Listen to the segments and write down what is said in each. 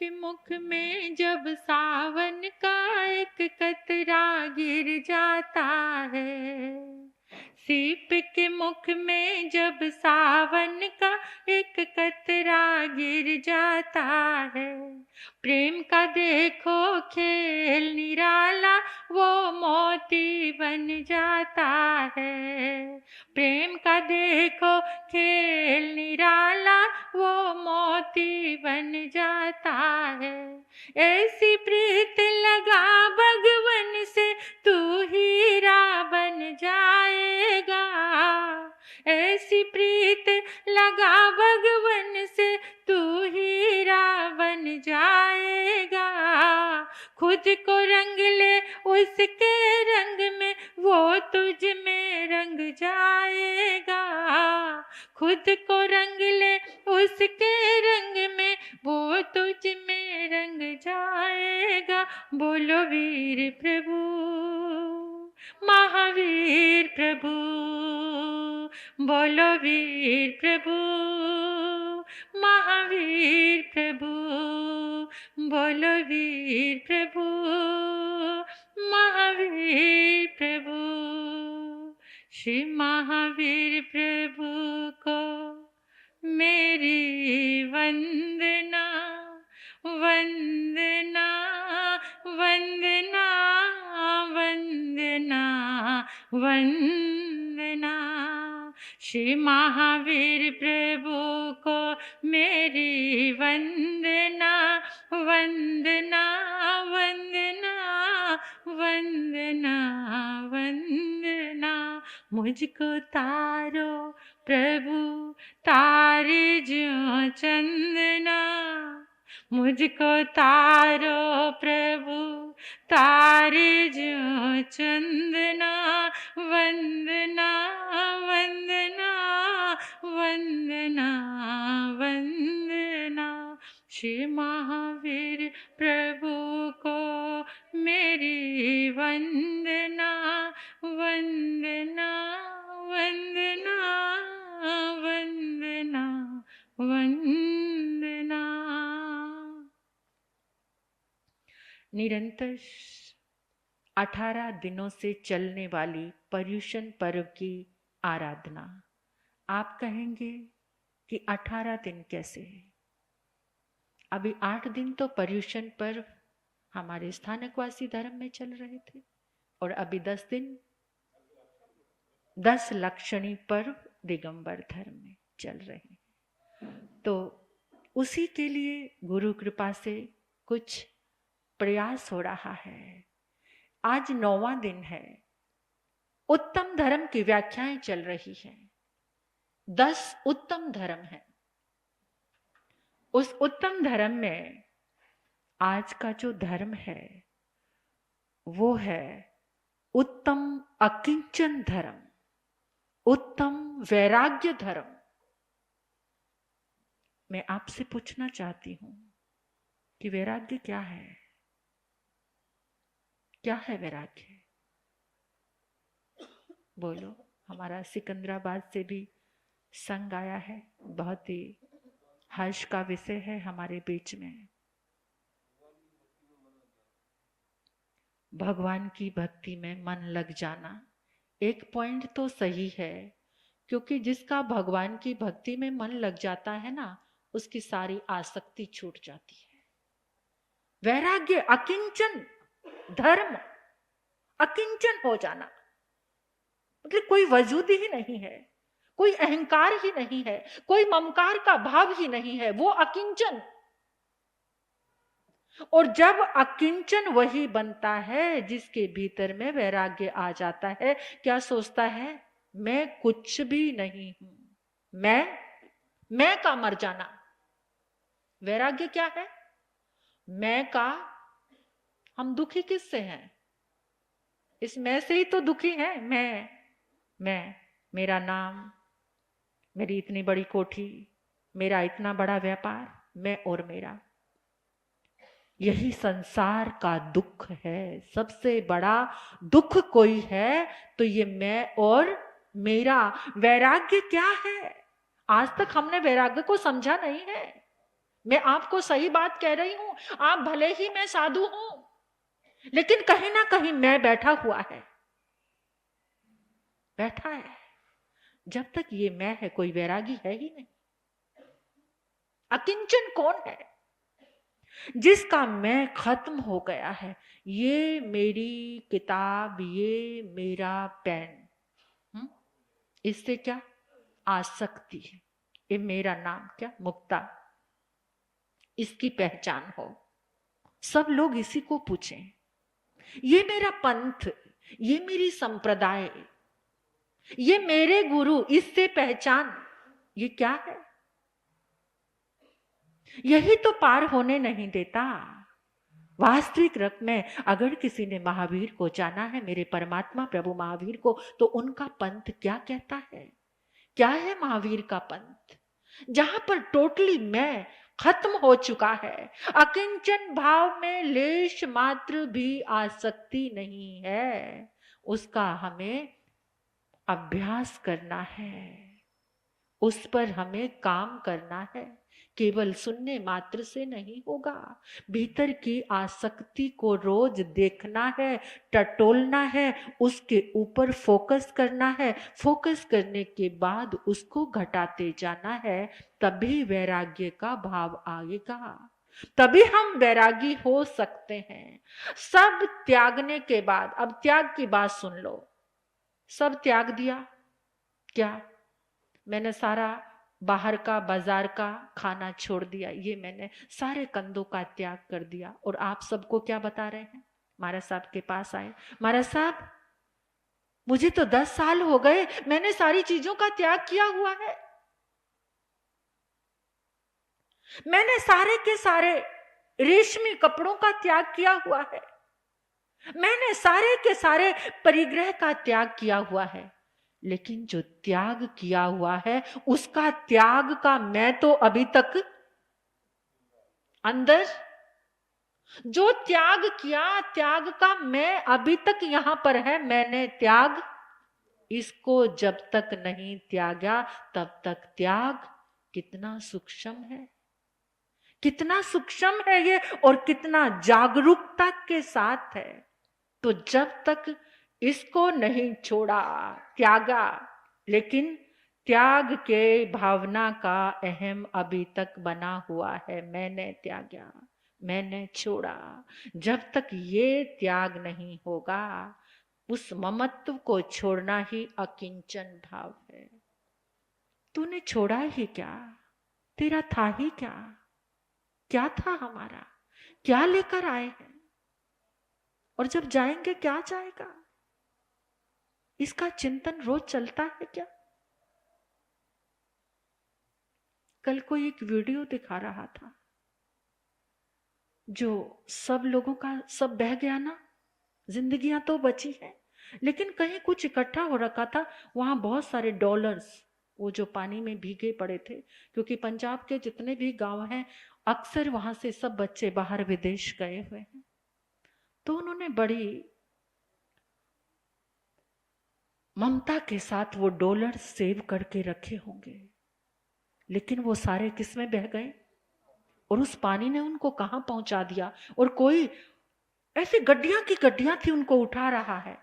के मुख में जब सावन का एक कतरा गिर जाता है, सीप के मुख में जब सावन का एक कतरा गिर जाता है, प्रेम का देखो खेल निराला वो मोती बन जाता है। प्रेम का देखो खेल निराला वो मोती बन जाता है। ऐसी प्रीत लगा भगवन से तू हीरा बन जाएगा, ऐसी प्रीत लगा भगवन से तू हीरा बन जाएगा। खुद को रंग ले उसके रंग में वो तुझ में रंग जाएगा, खुद को रंग ले उसके रंग में वो तुझ में रंग जाएगा। बोलो वीर प्रभु महावीर प्रभु, बोलो वीर प्रभु महावीर प्रभु, बोलो वीर प्रभु महावीर प्रभु। श्री महावीर प्रभु को मेरी वंदना वंदना वंदना वंदना वंदना। श्री महावीर प्रभु को मेरी वंदना वंदना वंदना वंदना वंदना। मुझको तारो प्रभु तारे जो चंदना, मुझको तारो प्रभु तारे जो चंदना। वंदना वंदना वंदना वंदना। श्री महावीर प्रभु को मेरी वंदना वंदना वंदना वंदना वंदना। निरंतर 18 दिनों से चलने वाली पर्युषण पर्व की आराधना। आप कहेंगे कि 18 दिन कैसे है? अभी 8 दिन तो पर्युषण पर्व हमारे स्थानकवासी धर्म में चल रहे थे, और अभी 10 दिन 10 लक्षणी पर्व दिगंबर धर्म में चल रहे हैं। तो उसी के लिए गुरु कृपा से कुछ प्रयास हो रहा है। आज 9वां दिन है, उत्तम धर्म की व्याख्याएं चल रही हैं। 10 उत्तम धर्म है। उस उत्तम धर्म में आज का जो धर्म है वो है उत्तम अकिंचन धर्म, उत्तम वैराग्य धर्म। मैं आपसे पूछना चाहती हूं कि वैराग्य क्या है? क्या है वैराग्य? बोलो। हमारा सिकंदराबाद से भी संग आया है, बहुत ही हर्ष का विषय है हमारे बीच में। भगवान की भक्ति में मन लग जाना। एक पॉइंट तो सही है, क्योंकि जिसका भगवान की भक्ति में मन लग जाता है ना, उसकी सारी आसक्ति छूट जाती है। वैराग्य अकिंचन धर्म, अकिंचन हो जाना मतलब कोई वजूद ही नहीं है, कोई अहंकार ही नहीं है, कोई ममकार का भाव ही नहीं है, वो अकिंचन। और जब अकिंचन वही बनता है जिसके भीतर में वैराग्य आ जाता है। क्या सोचता है? मैं कुछ भी नहीं हूं, मैं का मर जाना। वैराग्य क्या है? मैं का। हम दुखी किससे हैं? इस मैं से ही तो दुखी है। मैं, मेरा नाम, मेरी इतनी बड़ी कोठी, मेरा इतना बड़ा व्यापार, मैं और मेरा। यही संसार का दुख है। सबसे बड़ा दुख कोई है तो ये मैं और मेरा। वैराग्य क्या है? आज तक हमने वैराग्य को समझा नहीं है। मैं आपको सही बात कह रही हूं। आप भले ही मैं साधु हूं, लेकिन कहीं ना कहीं मैं बैठा हुआ है, बैठा है। जब तक ये मैं है, कोई वैरागी है ही नहीं। अकिंचन कौन है? जिसका मैं खत्म हो गया है। ये मेरी किताब, ये मेरा पेन, इससे क्या आसक्ति है। ये मेरा नाम क्या, मुक्ता, इसकी पहचान हो। सब लोग इसी को पूछें। ये मेरा पंथ, ये मेरी संप्रदाय, ये मेरे गुरु, इससे पहचान। ये क्या है? यही तो पार होने नहीं देता। वास्तविक रथ में अगर किसी ने महावीर को जाना है, मेरे परमात्मा प्रभु महावीर को, तो उनका पंथ क्या कहता है? क्या है महावीर का पंथ? जहां पर टोटली मैं खत्म हो चुका है, अकिंचन भाव में लेश मात्र भी आसक्ति नहीं है, उसका हमें अभ्यास करना है, उस पर हमें काम करना है। केवल सुनने मात्र से नहीं होगा। भीतर की आसक्ति को रोज देखना है, टटोलना है, उसके ऊपर फोकस करना है। फोकस करने के बाद उसको घटाते जाना है, तभी वैराग्य का भाव आएगा, तभी हम वैरागी हो सकते हैं। सब त्यागने के बाद, अब त्याग की बात सुन लो। सब त्याग दिया क्या? मैंने सारा बाहर का, बाजार का खाना छोड़ दिया, ये मैंने सारे कंदों का त्याग कर दिया। और आप सबको क्या बता रहे हैं? महाराज साहब के पास आए, महाराज साहब मुझे तो 10 साल हो गए, मैंने सारी चीजों का त्याग किया हुआ है। मैंने सारे के सारे रेशमी कपड़ों का त्याग किया हुआ है। मैंने सारे के सारे परिग्रह का त्याग किया हुआ है। लेकिन जो त्याग किया हुआ है, उसका त्याग का मैं तो अभी तक अंदर, जो त्याग किया, त्याग का मैं अभी तक यहां पर है। मैंने त्याग, इसको जब तक नहीं त्यागा तब तक त्याग कितना सूक्ष्म है, कितना सूक्ष्म है ये, और कितना जागरूकता के साथ है। तो जब तक इसको नहीं छोड़ा, त्यागा, लेकिन त्याग के भावना का अहम अभी तक बना हुआ है। मैंने त्यागा, मैंने छोड़ा। जब तक ये त्याग नहीं होगा, उस ममत्व को छोड़ना ही अकिंचन भाव है। तूने छोड़ा ही क्या? तेरा था ही क्या? क्या था हमारा? क्या लेकर आए हैं? और जब जाएंगे क्या जाएगा? इसका चिंतन रोज चलता है क्या? कल कोई एक वीडियो दिखा रहा था, जो सब लोगों का सब बह गया ना, जिंदगियां तो बची हैं, लेकिन कहीं कुछ इकट्ठा हो रखा था। वहां बहुत सारे डॉलर्स, वो जो पानी में भीगे पड़े थे, क्योंकि पंजाब के जितने भी गांव हैं, अक्सर वहां से सब बच्चे बाहर विदेश गए हुए हैं। तो उन्होंने बड़ी ममता के साथ वो डॉलर सेव करके रखे होंगे, लेकिन वो सारे किस में बह गए? और उस पानी ने उनको कहां पहुंचा दिया? और कोई ऐसी गड्डियां की गड्डियां थी, उनको उठा रहा है,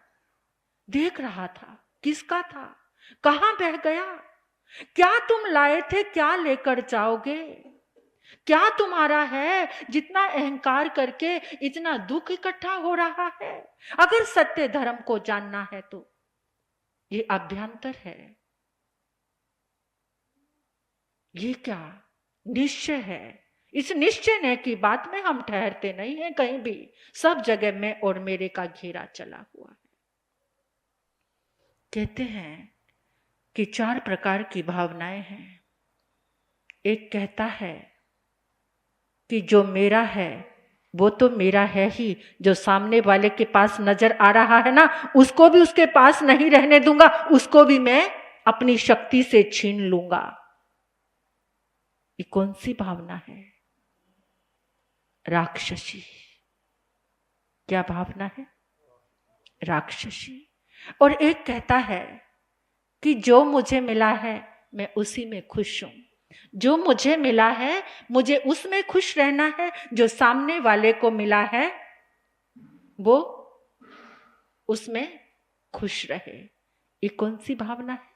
देख रहा था, किसका था, कहां बह गया? क्या तुम लाए थे, क्या लेकर जाओगे? क्या तुम्हारा है जितना अहंकार करके इतना दुख इकट्ठा हो रहा है? अगर सत्य धर्म को जानना है तो ये अभ्यंतर है। ये क्या निश्चय है? इस निश्चय ने की बात में हम ठहरते नहीं हैं कहीं भी। सब जगह मैं और मेरे का घेरा चला हुआ है। कहते हैं कि 4 प्रकार की भावनाएं हैं। एक कहता है कि जो मेरा है वो तो मेरा है ही, जो सामने वाले के पास नजर आ रहा है ना, उसको भी उसके पास नहीं रहने दूंगा, उसको भी मैं अपनी शक्ति से छीन लूंगा। ये कौन सी भावना है? राक्षसी। क्या भावना है? राक्षसी। और एक कहता है कि जो मुझे मिला है मैं उसी में खुश हूं। जो मुझे मिला है मुझे उसमें खुश रहना है, जो सामने वाले को मिला है वो उसमें खुश रहे। ये कौन सी भावना है?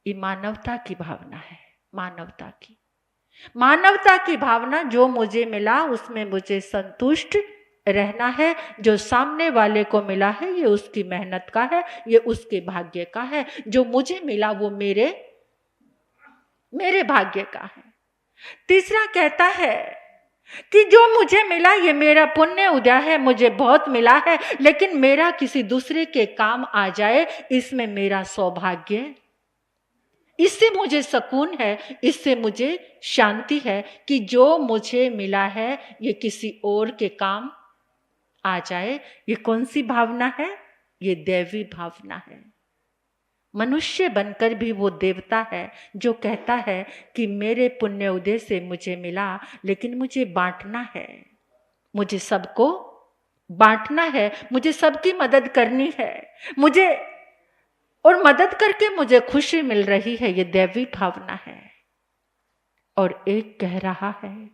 ये मानवता की भावना है। मानवता की भावना, जो मुझे मिला उसमें मुझे संतुष्ट रहना है। जो सामने वाले को मिला है ये उसकी मेहनत का है, ये उसके भाग्य का है। जो मुझे मिला वो मेरे भाग्य का है। तीसरा कहता है कि जो मुझे मिला ये मेरा पुण्य उदय है, मुझे बहुत मिला है, लेकिन मेरा किसी दूसरे के काम आ जाए इसमें मेरा सौभाग्य, इससे मुझे सुकून है, इससे मुझे शांति है कि जो मुझे मिला है ये किसी और के काम आ जाए। ये कौन सी भावना है? ये दैवी भावना है। मनुष्य बनकर भी वो देवता है जो कहता है कि मेरे पुण्य उदय से मुझे मिला, लेकिन मुझे बांटना है, मुझे सबको बांटना है, मुझे सबकी मदद करनी है, मुझे और मदद करके मुझे खुशी मिल रही है। ये दैवी भावना है। और एक कह रहा है,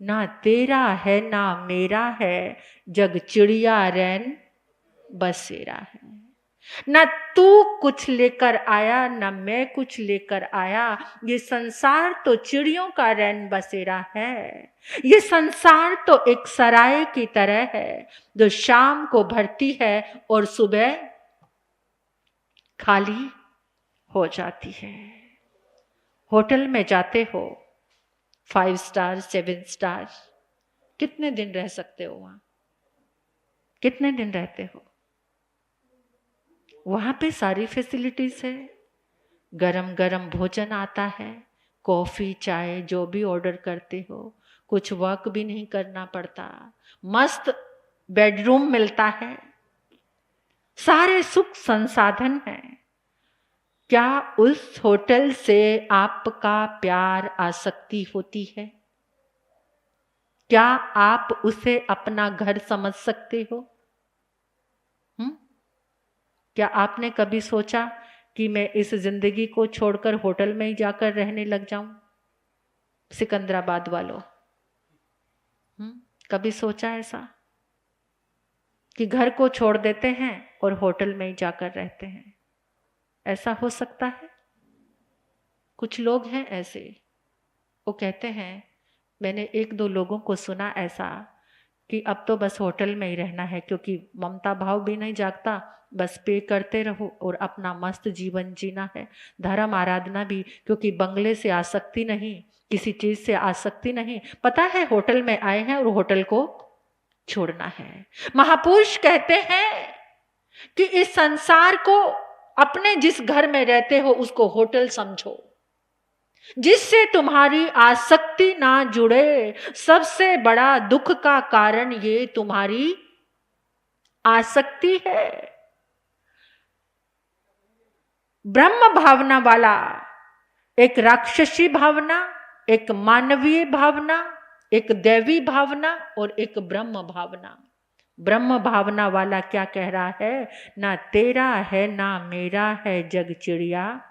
ना तेरा है ना मेरा है, जग चिड़िया रैन बसेरा है। ना तू कुछ लेकर आया ना मैं कुछ लेकर आया, ये संसार तो चिड़ियों का रैन बसेरा है। ये संसार तो एक सराय की तरह है जो शाम को भरती है और सुबह खाली हो जाती है। होटल में जाते हो 5 स्टार 7 स्टार, कितने दिन रह सकते हो वहां? कितने दिन रहते हो? वहां पे सारी फैसिलिटीज है, गरम गरम भोजन आता है, कॉफी चाय जो भी ऑर्डर करते हो, कुछ वर्क भी नहीं करना पड़ता, मस्त बेडरूम मिलता है, सारे सुख संसाधन हैं। क्या उस होटल से आपका प्यार आसक्ति होती है? क्या आप उसे अपना घर समझ सकते हो? क्या आपने कभी सोचा कि मैं इस जिंदगी को छोड़कर होटल में ही जाकर रहने लग जाऊं? सिकंदराबाद वालों, कभी सोचा ऐसा कि घर को छोड़ देते हैं और होटल में ही जाकर रहते हैं? ऐसा हो सकता है? कुछ लोग हैं ऐसे, वो कहते हैं, मैंने 1-2 लोगों को सुना ऐसा कि अब तो बस होटल में ही रहना है, क्योंकि ममता भाव भी नहीं जागता, बस पे करते रहो और अपना मस्त जीवन जीना है। धर्म आराधना भी, क्योंकि बंगले से आसक्ति नहीं, किसी चीज से आसक्ति नहीं, पता है होटल में आए हैं और होटल को छोड़ना है। महापुरुष कहते हैं कि इस संसार को, अपने जिस घर में रहते हो उसको होटल समझो, जिससे तुम्हारी आसक्ति ना जुड़े। सबसे बड़ा दुख का कारण ये तुम्हारी आसक्ति है। ब्रह्म भावना वाला, एक राक्षसी भावना, एक मानवीय भावना, एक दैवी भावना और एक ब्रह्म भावना। ब्रह्म भावना वाला क्या कह रहा है? ना तेरा है ना मेरा है, जग चिड़िया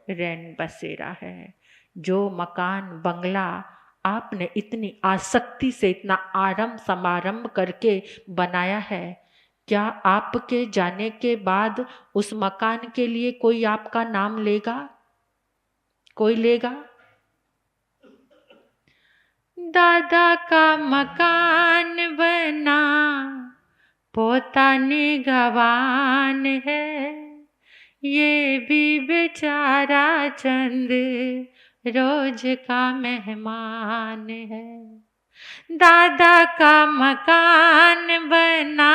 रैन बसेरा है। जो मकान बंगला आपने इतनी आसक्ति से, इतना आरंभ समारंभ करके बनाया है, क्या आपके जाने के बाद उस मकान के लिए कोई आपका नाम लेगा? कोई लेगा? दादा का मकान बना, पोता निगवान है, ये भी बेचारा चंद रोज का मेहमान है। दादा का मकान बना,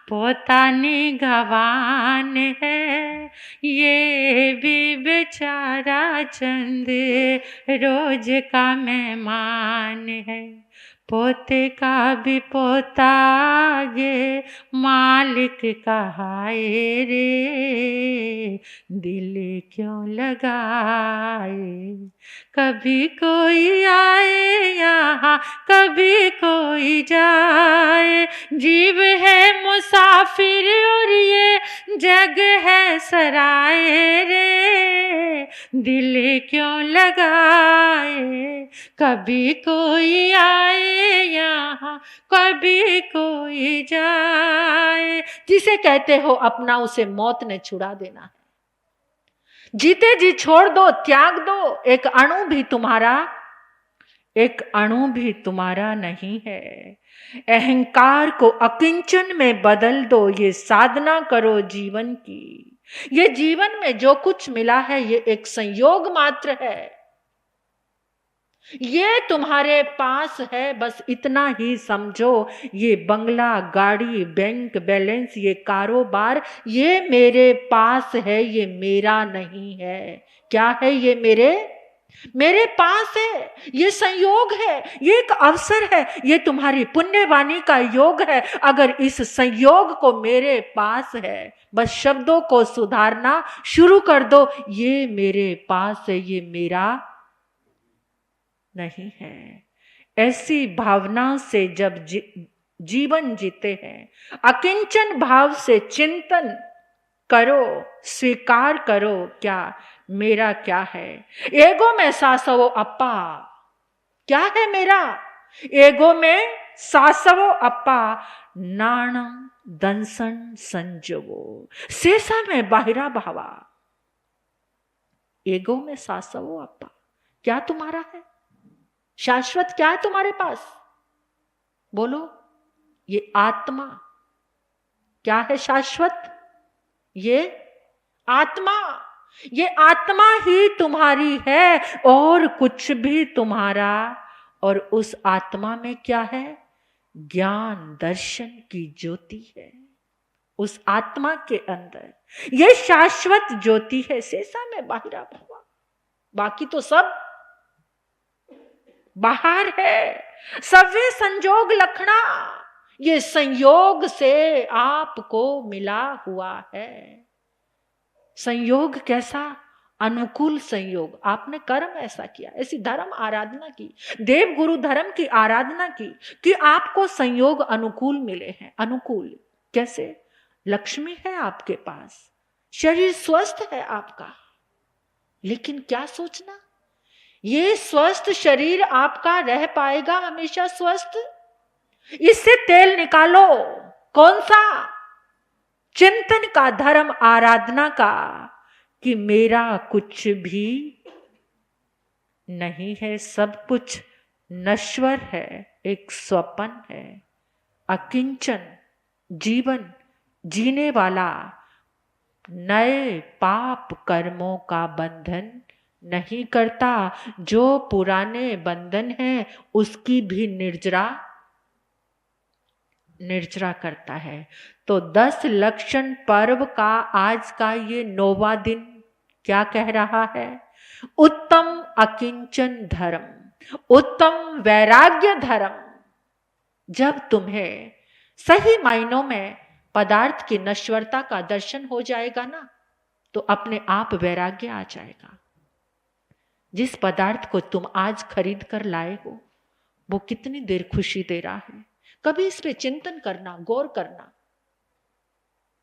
पोता निगवान है, ये भी बेचारा चंद रोज का मेहमान है। पोते का भी पोता आगे मालिक कहाए रे, दिल क्यों लगाए। कभी कोई आए यहाँ कभी कोई जाए। जीव है मुसाफिर और ये जग है सराय रे, दिल क्यों लगाए, कभी कोई आए यहाँ कभी कोई जाए। जिसे कहते हो अपना उसे मौत ने छुड़ा देना है। जीते जी छोड़ दो, त्याग दो, एक अणु भी तुम्हारा नहीं है। अहंकार को अकिंचन में बदल दो, ये साधना करो जीवन की। ये जीवन में जो कुछ मिला है ये एक संयोग मात्र है, ये तुम्हारे पास है, बस इतना ही समझो। ये बंगला, गाड़ी, बैंक बैलेंस, ये कारोबार, ये मेरे पास है, ये मेरा नहीं है। क्या है ये? मेरे पास है, ये संयोग है, ये एक अवसर है, ये तुम्हारी पुण्यवाणी का योग है। अगर इस संयोग को मेरे पास है, बस शब्दों को सुधारना शुरू कर दो। ये मेरे पास है, ये मेरा नहीं है। ऐसी भावना से जब जीवन जीते हैं, अकिंचन भाव से चिंतन करो, स्वीकार करो क्या मेरा क्या है। एगो में सासवो अप्पा, क्या है मेरा? एगो में सासवो अप्पा, नाणम दंसन संजोगो, शेषा में बाहिरा भावा। एगो में सासवो अप्पा, क्या तुम्हारा है? शाश्वत क्या है तुम्हारे पास? बोलो। ये आत्मा। क्या है शाश्वत? ये आत्मा। ये आत्मा ही तुम्हारी है और कुछ भी तुम्हारा। और उस आत्मा में क्या है? ज्ञान दर्शन की ज्योति है उस आत्मा के अंदर। ये शाश्वत ज्योति है। शेषा में बाहिरा भवा, बाकी तो सब बाहर है। सवे संजोग लखना, ये संयोग से आपको मिला हुआ है। संयोग कैसा? अनुकूल संयोग। आपने कर्म ऐसा किया, ऐसी धर्म आराधना की, देव गुरु धर्म की आराधना की कि आपको संयोग अनुकूल मिले हैं। अनुकूल कैसे? लक्ष्मी है आपके पास, शरीर स्वस्थ है आपका, लेकिन क्या सोचना, ये स्वस्थ शरीर आपका रह पाएगा हमेशा स्वस्थ? इससे तेल निकालो। कौन सा? चिंतन का, धर्म आराधना का, कि मेरा कुछ भी नहीं है, सब कुछ नश्वर है, एक स्वप्न है। अकिंचन जीवन जीने वाला नए पाप कर्मों का बंधन नहीं करता। जो पुराने बंधन हैं उसकी भी निर्जरा करता है। तो 10 लक्षण पर्व का आज का ये 9वां दिन क्या कह रहा है? उत्तम अकिंचन धर्म, उत्तम वैराग्य धर्म। जब तुम्हें सही मायनों में पदार्थ की नश्वरता का दर्शन हो जाएगा ना, तो अपने आप वैराग्य आ जाएगा। जिस पदार्थ को तुम आज खरीद कर लाए हो वो कितनी देर खुशी दे रहा है, कभी इस पे चिंतन करना, गौर करना।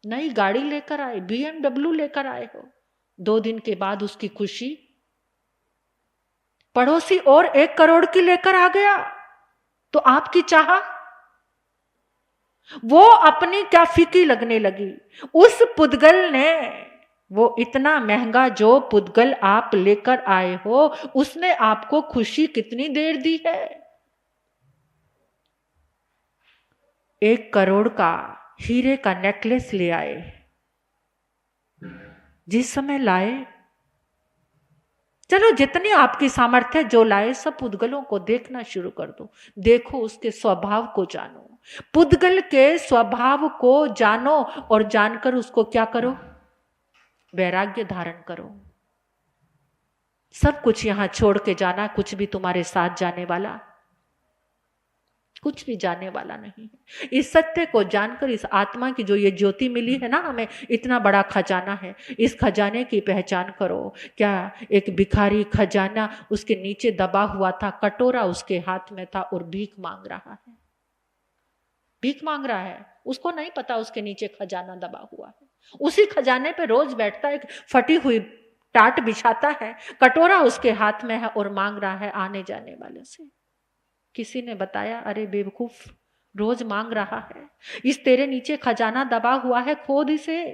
नई गाड़ी लेकर आए, BMW लेकर आए हो, 2 दिन के बाद उसकी खुशी पड़ोसी और 1 करोड़ की लेकर आ गया, तो आपकी चाह वो अपनी क्या फीकी लगने लगी। उस पुद्गल ने, वो इतना महंगा जो पुद्गल आप लेकर आए हो, उसने आपको खुशी कितनी देर दी है? 1 करोड़ का हीरे का नेकलेस ले आए, जिस समय लाए, चलो जितनी आपकी सामर्थ्य जो लाए, सब पुद्गलों को देखना शुरू कर दो। देखो, उसके स्वभाव को जानो, पुद्गल के स्वभाव को जानो, और जानकर उसको क्या करो? वैराग्य धारण करो। सब कुछ यहां छोड़ के जाना, कुछ भी तुम्हारे साथ जाने वाला कुछ भी जाने वाला नहीं है। इस सत्य को जानकर, इस आत्मा की जो ये ज्योति मिली है ना हमें, इतना बड़ा खजाना है, इस खजाने की पहचान करो। क्या एक भिखारी खजाना उसके नीचे दबा हुआ था, कटोरा उसके हाथ में था और भीख मांग रहा है, भीख मांग रहा है। उसको नहीं पता उसके नीचे खजाना दबा हुआ है। उसी खजाने पे रोज बैठता है, एक फटी हुई टाट बिछाता है, कटोरा उसके हाथ में है और मांग रहा है आने जाने वाले से। किसी ने बताया, अरे बेवकूफ, रोज मांग रहा है, इस तेरे नीचे खजाना दबा हुआ है, खोद इसे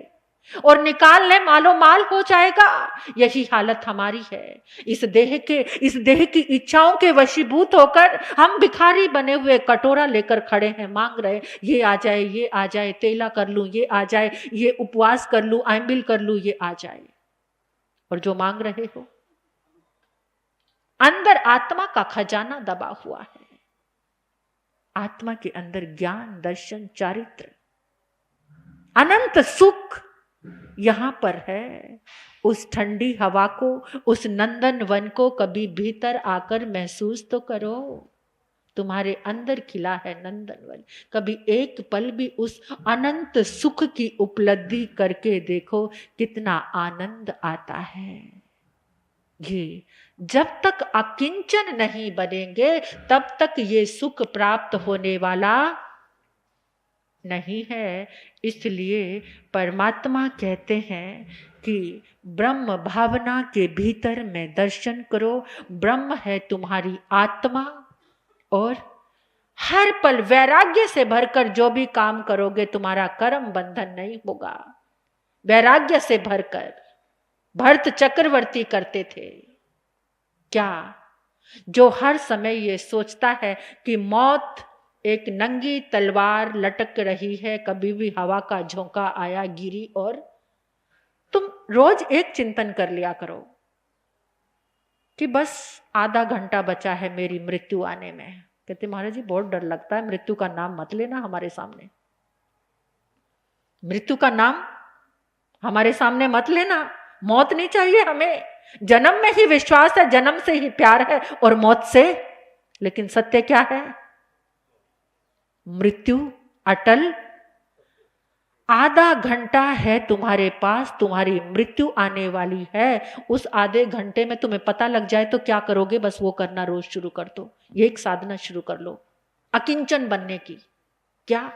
और निकाल ले, मालो माल हो जाएगा। यही हालत हमारी है। इस देह की इच्छाओं के वशीभूत होकर हम भिखारी बने हुए कटोरा लेकर खड़े हैं, मांग रहे, ये आ जाए, ये आ जाए, तेला कर लूं, ये आ जाए, ये उपवास कर लूं, आइमिल कर लूं, ये आ जाए। और जो मांग रहे हो, अंदर आत्मा का खजाना दबा हुआ है। आत्मा के अंदर ज्ञान, दर्शन, चारित्र, अनंत सुख यहां पर है। उस ठंडी हवा को, उस नंदन वन को कभी भीतर आकर महसूस तो करो। तुम्हारे अंदर खिला है नंदन वन। कभी एक पल भी उस अनंत सुख की उपलब्धि करके देखो, कितना आनंद आता है। ये जब तक अकिंचन नहीं बनेंगे तब तक ये सुख प्राप्त होने वाला नहीं है। इसलिए परमात्मा कहते हैं कि ब्रह्म भावना के भीतर में दर्शन करो। ब्रह्म है तुम्हारी आत्मा और हर पल वैराग्य से भरकर जो भी काम करोगे तुम्हारा कर्म बंधन नहीं होगा। वैराग्य से भरकर भरत चक्रवर्ती करते थे क्या? जो हर समय ये सोचता है कि मौत एक नंगी तलवार लटक रही है, कभी भी हवा का झोंका आया गिरी। और तुम रोज एक चिंतन कर लिया करो कि बस आधा घंटा बचा है मेरी मृत्यु आने में। कहते महाराज जी बहुत डर लगता है, मृत्यु का नाम मत लेना हमारे सामने, मृत्यु का नाम हमारे सामने मत लेना। मौत नहीं चाहिए हमें, जन्म में ही विश्वास है, जन्म से ही प्यार है और मौत से। लेकिन सत्य क्या है? मृत्यु अटल। आधा घंटा है तुम्हारे पास, तुम्हारी मृत्यु आने वाली है। उस आधे घंटे में तुम्हें पता लग जाए तो क्या करोगे? बस वो करना रोज शुरू कर दो। ये एक साधना शुरू कर लो अकिंचन बनने की। क्या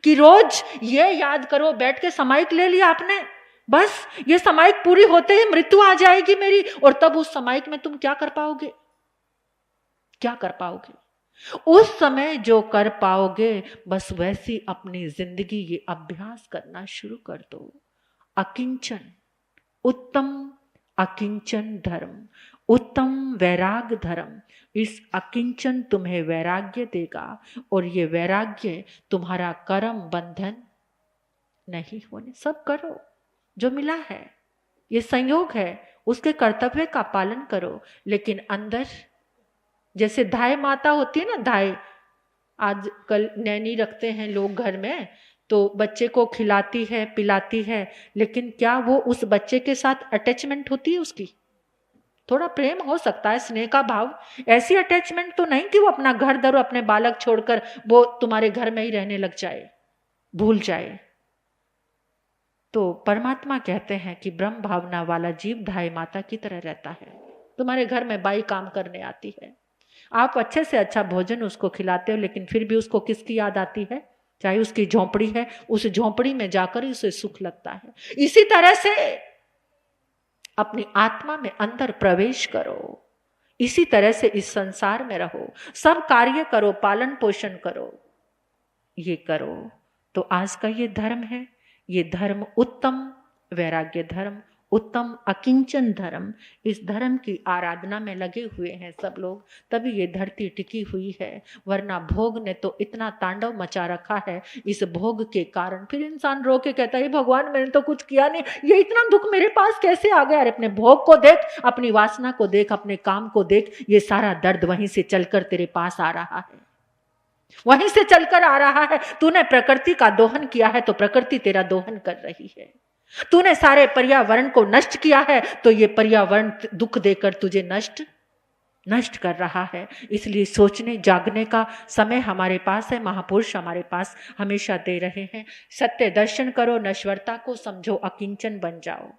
कि रोज ये याद करो, बैठ के समाइक ले लिया आपने, बस ये समाइक पूरी होते ही मृत्यु आ जाएगी मेरी। और तब उस समाइक में तुम क्या कर पाओगे? क्या कर पाओगे? उस समय जो कर पाओगे बस वैसी अपनी जिंदगी ये अभ्यास करना शुरू कर दो। अकिंचन, उत्तम अकिंचन धर्म, उत्तम वैराग धर्म। इस अकिंचन तुम्हें वैराग्य देगा और ये वैराग्य तुम्हारा कर्म बंधन नहीं होने। सब करो जो मिला है, ये संयोग है, उसके कर्तव्य का पालन करो। लेकिन अंदर जैसे धाय माता होती है ना, धाय आजकल नैनी रखते हैं लोग घर में, तो बच्चे को खिलाती है पिलाती है, लेकिन क्या वो उस बच्चे के साथ अटैचमेंट होती है? उसकी थोड़ा प्रेम हो सकता है, स्नेह का भाव, ऐसी अटैचमेंट तो नहीं कि वो अपना घर दर अपने बालक छोड़कर वो तुम्हारे घर में ही रहने लग जाए, भूल जाए। तो परमात्मा कहते हैं कि ब्रह्म भावना वाला जीव धाय माता की तरह रहता है। तुम्हारे घर में बाई काम करने आती है, आप अच्छे से अच्छा भोजन उसको खिलाते हो, लेकिन फिर भी उसको किसकी याद आती है? चाहे उसकी झोंपड़ी है, उस झोंपड़ी में जाकर उसे सुख लगता है। इसी तरह से अपनी आत्मा में अंदर प्रवेश करो, इसी तरह से इस संसार में रहो, सब कार्य करो, पालन पोषण करो। ये करो तो आज का ये धर्म है, ये धर्म उत्तम वैराग्य धर्म, उत्तम अकिंचन धर्म। इस धर्म की आराधना में लगे हुए हैं सब लोग, तभी ये धरती टिकी हुई है। वरना भोग ने तो इतना तांडव मचा रखा है, इस भोग के कारण फिर इंसान रो के कहता है भगवान मैंने तो कुछ किया नहीं, ये इतना दुख मेरे पास कैसे आ गया? अरे अपने भोग को देख, अपनी वासना को देख, अपने काम को देख, ये सारा दर्द वहीं से चलकर तेरे पास आ रहा है, वहीं से चलकर आ रहा है। तूने प्रकृति का दोहन किया है तो प्रकृति तेरा दोहन कर रही है। तूने सारे पर्यावरण को नष्ट किया है तो ये पर्यावरण दुख देकर तुझे नष्ट नष्ट कर रहा है। इसलिए सोचने जागने का समय हमारे पास है, महापुरुष हमारे पास हमेशा दे रहे हैं। सत्य दर्शन करो, नश्वरता को समझो, अकिंचन बन जाओ।